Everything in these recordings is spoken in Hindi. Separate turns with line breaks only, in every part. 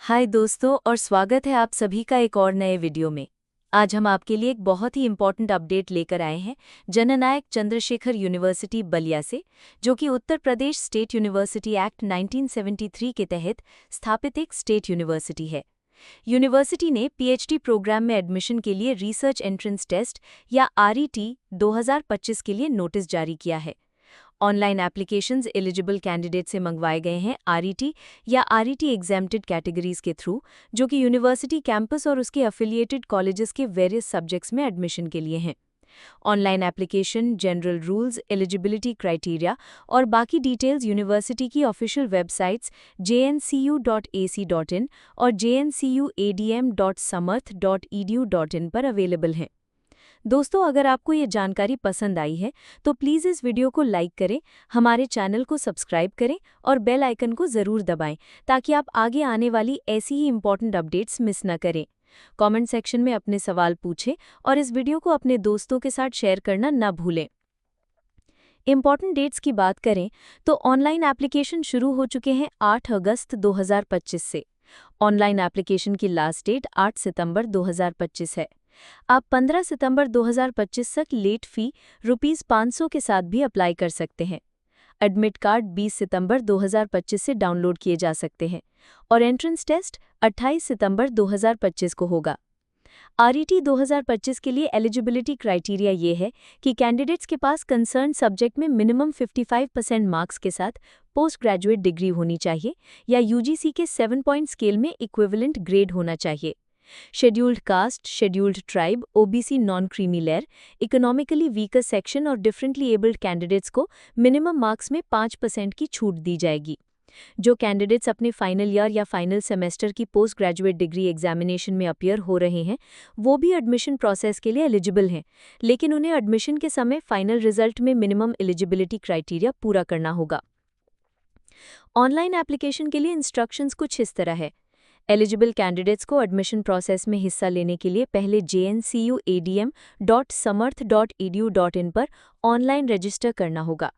हाय दोस्तों और स्वागत है आप सभी का एक और नए वीडियो में। आज हम आपके लिए एक बहुत ही इम्पोर्टेंट अपडेट लेकर आए हैं जननायक चंद्रशेखर यूनिवर्सिटी बलिया से, जो कि Uttar Pradesh state university act 1973 के तहत स्थापित एक स्टेट यूनिवर्सिटी है। यूनिवर्सिटी ने पीएचडी प्रोग्राम में एडमिशन के लिए रिसर्च एंट्रेंस टेस्ट या आरईटी 2025 के लिए नोटिस जारी किया है। ऑनलाइन एप्लीकेशंस एलिजिबल कैंडिडेट से मंगवाए गए हैं आरईटी या आरईटी एग्जेम्प्टेड कैटेगरीज के थ्रू, जो कि यूनिवर्सिटी कैंपस और उसके एफिलिएटेड कॉलेजेस के वेरियस सब्जेक्ट्स में एडमिशन के लिए हैं। Online application, general rules, eligibility criteria और बाकी डिटेल्स यूनिवर्सिटी की ऑफिशियल वेबसाइट्स jncu.ac.in और jncuadm.samarth.edu.in पर अवेलेबल हैं। दोस्तों, अगर आपको ये जानकारी पसंद आई है तो प्लीज़ इस वीडियो को लाइक करें, हमारे चैनल को सब्सक्राइब करें और बेल आइकन को ज़रूर दबाएं ताकि आप आगे आने वाली ऐसी ही इम्पॉर्टेंट अपडेट्स मिस न करें। कमेंट सेक्शन में अपने सवाल पूछें और इस वीडियो को अपने दोस्तों के साथ शेयर करना न भूलें। इम्पॉर्टेंट डेट्स की बात करें तो ऑनलाइन एप्लीकेशन शुरू हो चुके हैं 8 अगस्त 2025 से। ऑनलाइन एप्लीकेशन की लास्ट डेट 8 सितंबर 2025 है। आप 15 सितंबर 2025 तक लेट फी ₹500 के साथ भी अप्लाई कर सकते हैं। एडमिट कार्ड 20 सितंबर 2025 से डाउनलोड किए जा सकते हैं और एंट्रेंस टेस्ट 28 सितंबर 2025 को होगा। आरईटी 2025 के लिए एलिजिबिलिटी क्राइटेरिया ये है कि कैंडिडेट्स के पास कंसर्न सब्जेक्ट में मिनिमम 55% मार्क्स के साथ पोस्ट ग्रेजुएट डिग्री होनी चाहिए या यूजीसी के 7 पॉइंट स्केल में इक्विवेलेंट ग्रेड होना चाहिए। Scheduled caste, scheduled tribe, OBC non creamy layer, economically weaker section और डिफरेंटली एबल्ड कैंडिडेट्स को मिनिमम मार्क्स में 5% की छूट दी जाएगी। जो कैंडिडेट्स अपने फाइनल ईयर या फाइनल सेमेस्टर की पोस्ट ग्रेजुएट डिग्री एग्जामिनेशन में अपीयर हो रहे हैं, वो भी एडमिशन प्रोसेस के लिए एलिजिबल हैं, लेकिन उन्हें एडमिशन के समय फाइनल रिजल्ट में मिनिमम एलिजिबिलिटी क्राइटेरिया पूरा करना होगा। ऑनलाइन एप्लीकेशन के लिए इंस्ट्रक्शंस कुछ इस तरह है। एलिजिबल कैंडिडेट्स को एडमिशन प्रोसेस में हिस्सा लेने के लिए पहले jncuadm.samarth.edu.in पर ऑनलाइन रजिस्टर करना होगा।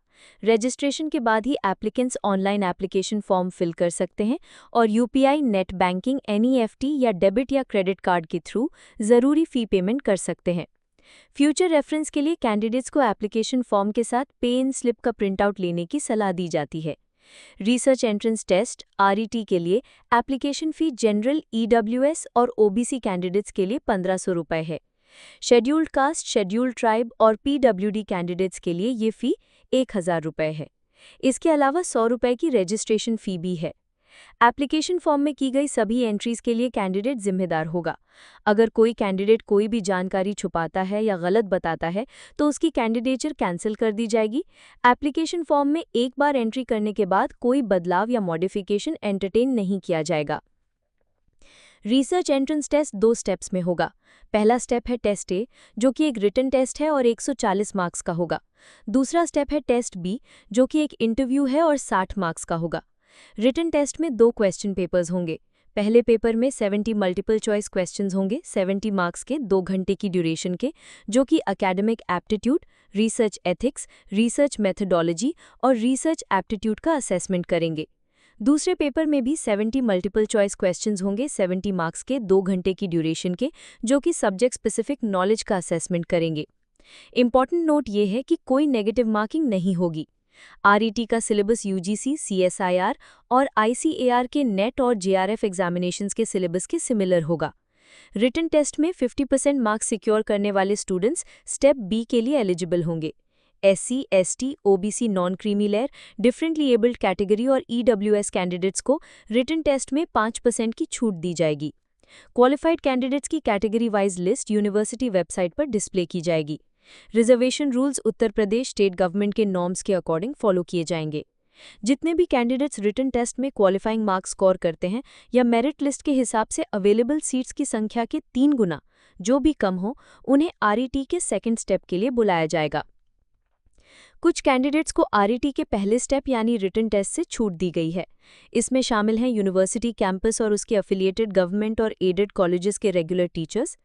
रजिस्ट्रेशन के बाद ही applicants online application form fill कर सकते हैं और यूपीआई, नेट बैंकिंग, एनईएफटी या डेबिट या क्रेडिट कार्ड के थ्रू ज़रूरी फ़ी पेमेंट कर सकते हैं। फ्यूचर रेफरेंस के लिए कैंडिडेट्स को एप्लीकेशन फॉर्म के साथ पे इन स्लिप का प्रिंटआउट लेने की सलाह दी जाती है। रिसर्च एंट्रेंस टेस्ट आरईटी के लिए एप्लीकेशन फ़ी जनरल, ईडब्ल्यूएस और ओबीसी कैंडिडेट्स के लिए ₹1500 है। शेड्यूल्ड कास्ट, शेड्यूल्ड ट्राइब और पीडब्ल्यूडी कैंडिडेट्स के लिए ये फ़ी ₹1000 है। इसके अलावा ₹100 की रजिस्ट्रेशन फ़ी भी है। एप्लीकेशन फॉर्म में की गई सभी एंट्रीज के लिए कैंडिडेट जिम्मेदार होगा। अगर कोई कैंडिडेट कोई भी जानकारी छुपाता है या गलत बताता है तो उसकी कैंडिडेचर कैंसिल कर दी जाएगी। एप्लीकेशन फॉर्म में एक बार एंट्री करने के बाद कोई बदलाव या मॉडिफिकेशन एंटरटेन नहीं किया जाएगा। रिसर्च एंट्रेंस टेस्ट 2 स्टेप्स में होगा। पहला स्टेप है टेस्ट ए, जो कि एक रिटन टेस्ट है और 140 मार्क्स का होगा। दूसरा स्टेप है टेस्ट बी, जो कि एक इंटरव्यू है और 60 मार्क्स का होगा। रिटन टेस्ट में 2 क्वेश्चन पेपर्स होंगे। पहले पेपर में 70 मल्टीपल चॉइस क्वेश्चंस होंगे 70 मार्क्स के 2 घंटे की ड्यूरेशन के, जो कि academic aptitude, research ethics, research methodology और रिसर्च एप्टीट्यूड का असेसमेंट करेंगे। दूसरे पेपर में भी 70 मल्टीपल चॉइस क्वेश्चंस होंगे 70 मार्क्स के 2 घंटे की ड्यूरेशन के, जो कि सब्जेक्ट स्पेसिफिक नॉलेज का असेसमेंट करेंगे। इंपॉर्टेंट नोट ये है कि कोई नेगेटिव मार्किंग नहीं होगी। आरईटी का सिलेबस यूजीसी, सीएसआईआर और आईसीएआर के नेट और जेआरएफ एग्जामिनेशंस के सिलेबस के सिमिलर होगा। रिटन टेस्ट में 50% मार्क्स सिक्योर करने वाले स्टूडेंट्स स्टेप बी के लिए एलिजिबल होंगे। SC, ST, OBC non creamy layer, differently abled category और ईडब्ल्यूएस कैंडिडेट्स को रिटन टेस्ट में 5% की छूट दी जाएगी। क्वालिफाइड कैंडिडेट्स की category wise list university website पर डिस्प्ले की जाएगी। Reservation rules Uttar Pradesh state government के नॉर्म्स के अकॉर्डिंग फॉलो किए जाएंगे। जितने भी कैंडिडेट्स रिटन टेस्ट में क्वालिफाइंग मार्क्स स्कोर करते हैं या मेरिट लिस्ट के हिसाब से अवेलेबल सीट्स की संख्या के 3 गुना जो भी कम हो, उन्हें आरईटी के सेकंड स्टेप के लिए बुलाया जाएगा। कुछ कैंडिडेट्स को आरईटी के पहले स्टेप यानी रिटन टेस्ट से छूट दी गई है। इसमें शामिल हैं यूनिवर्सिटी कैंपस और उसके एफिलिएटेड गवर्नमेंट और एडेड कॉलेजेस के regular teachers,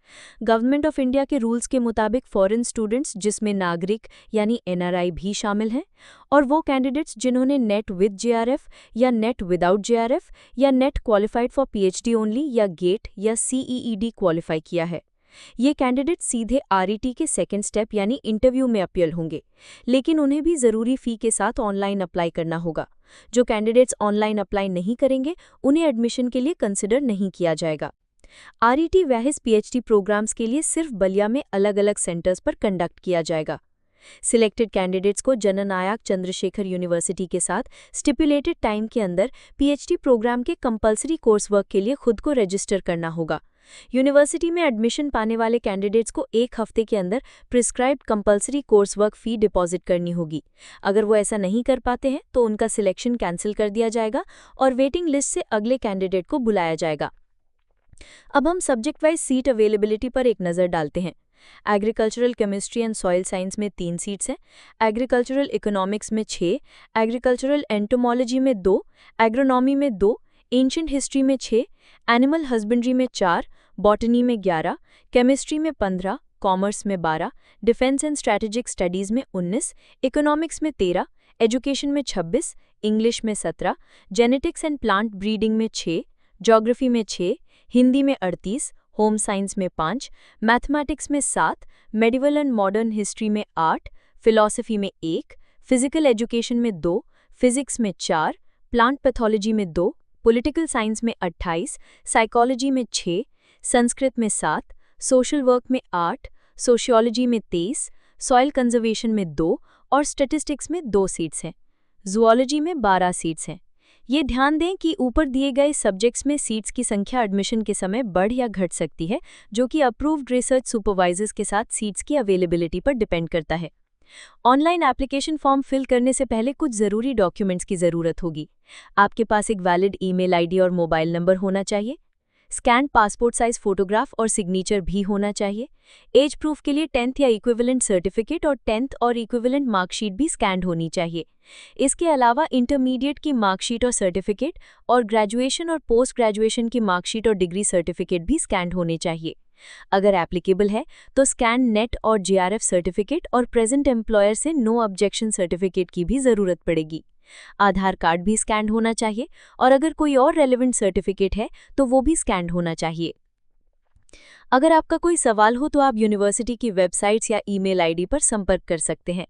government of India के रूल्स के मुताबिक फॉरेन स्टूडेंट्स जिसमें नागरिक यानी एनआरआई भी शामिल हैं, और वो कैंडिडेट्स जिन्होंने नेट विद जेआरएफ या नेट विदाउट जेआरएफ या net qualified for PhD only या गेट या सीईईडी क्वालिफाई किया है। ये कैंडिडेट सीधे आरईटी के सेकेंड स्टेप यानी इंटरव्यू में अपील होंगे, लेकिन उन्हें भी ज़रूरी फ़ी के साथ ऑनलाइन अप्लाई करना होगा। जो कैंडिडेट्स ऑनलाइन अप्लाई नहीं करेंगे उन्हें एडमिशन के लिए कंसिडर नहीं किया जाएगा। आरईटी वैहिस पीएचडी प्रोग्राम्स के लिए सिर्फ बलिया में अलग-अलग सेंटर्स पर कंडक्ट किया जाएगा। सिलेक्टेड कैंडिडेट्स को जननायक चंद्रशेखर यूनिवर्सिटी के साथ स्टिपुलेटेड टाइम के अंदर पीएचडी प्रोग्राम के कंपलसरी कोर्स वर्क के लिए खुद को रजिस्टर करना होगा। यूनिवर्सिटी में एडमिशन पाने वाले कैंडिडेट्स को 1 हफ्ते के अंदर प्रिस्क्राइब्ड कंपलसरी कोर्स वर्क फ़ी डिपॉजिट करनी होगी। अगर वो ऐसा नहीं कर पाते हैं तो उनका सिलेक्शन कैंसिल कर दिया जाएगा और वेटिंग लिस्ट से अगले कैंडिडेट को बुलाया जाएगा। अब हम सब्जेक्ट वाइज सीट अवेलेबिलिटी पर एक नज़र डालते हैं। Agricultural chemistry and soil science में 3 सीट्स हैं, एग्रीकल्चरल इकोनॉमिक्स में 6, एग्रीकल्चरल एंटोमोलॉजी में 2, एग्रोनॉमी में 2, एंशिएंट हिस्ट्री में 6, एनिमल हस्बेंड्री में 4, बॉटनी में 11, केमिस्ट्री में 15, कॉमर्स में 12, डिफेंस एंड स्ट्रैटेजिक स्टडीज़ में 19, इकोनॉमिक्स में 13, एजुकेशन में 26, इंग्लिश में 17, जेनेटिक्स एंड प्लांट ब्रीडिंग में 6, ज्योग्राफी में 6, हिंदी में 38, होम साइंस में 5, मैथमेटिक्स में 7, मेडिवल एंड मॉडर्न हिस्ट्री में 8, फिलॉसफी में 1, फिजिकल एजुकेशन में 2, फिजिक्स में 4, प्लांट पैथोलॉजी में 2, पॉलिटिकल साइंस में 28, साइकोलॉजी में 6, संस्कृत में 7, सोशल वर्क में 8, सोशियोलॉजी में 23, सॉइल कंजर्वेशन में 2 और स्टैटिस्टिक्स में 2 सीट्स हैं। जूलॉजी में 12 सीट्स हैं। ये ध्यान दें कि ऊपर दिए गए सब्जेक्ट्स में सीट्स की संख्या एडमिशन के समय बढ़ या घट सकती है, जो कि अप्रूव्ड रिसर्च सुपरवाइजर्स के साथ सीट्स की अवेलेबिलिटी पर डिपेंड करता है। ऑनलाइन एप्लीकेशन फॉर्म फिल करने से पहले कुछ ज़रूरी डॉक्यूमेंट्स की ज़रूरत होगी। आपके पास एक वैलिड ईमेल आईडी और मोबाइल नंबर होना चाहिए। स्कैन पासपोर्ट साइज फोटोग्राफ और सिग्नेचर भी होना चाहिए। एज प्रूफ के लिए 10th या इक्विवेलेंट सर्टिफिकेट और 10th और इक्विवेलेंट मार्कशीट भी स्कैन्ड होनी चाहिए। इसके अलावा इंटरमीडिएट की मार्कशीट और सर्टिफिकेट और ग्रेजुएशन और पोस्ट ग्रेजुएशन की मार्कशीट और डिग्री सर्टिफिकेट भी स्कैन्ड होने चाहिए। अगर एप्लीकेबल है तो स्कैन नेट और जेआरएफ सर्टिफिकेट और प्रेजेंट एम्प्लॉयर से नो ऑब्जेक्शन सर्टिफिकेट की भी ज़रूरत पड़ेगी। आधार कार्ड भी स्कैन्ड होना चाहिए और अगर कोई और रेलेवेंट सर्टिफिकेट है तो वो भी स्कैन्ड होना चाहिए। अगर आपका कोई सवाल हो तो आप यूनिवर्सिटी की वेबसाइट्स या ईमेल आईडी पर संपर्क कर सकते हैं।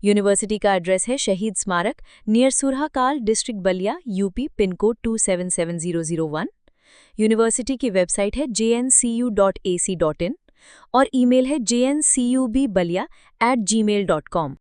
यूनिवर्सिटी का एड्रेस है Shaheed Smarak near Surhakal district Ballia UP pin code 277001। University की वेबसाइट है jncu.ac.in और ईमेल है jncubbalia@gmail.com।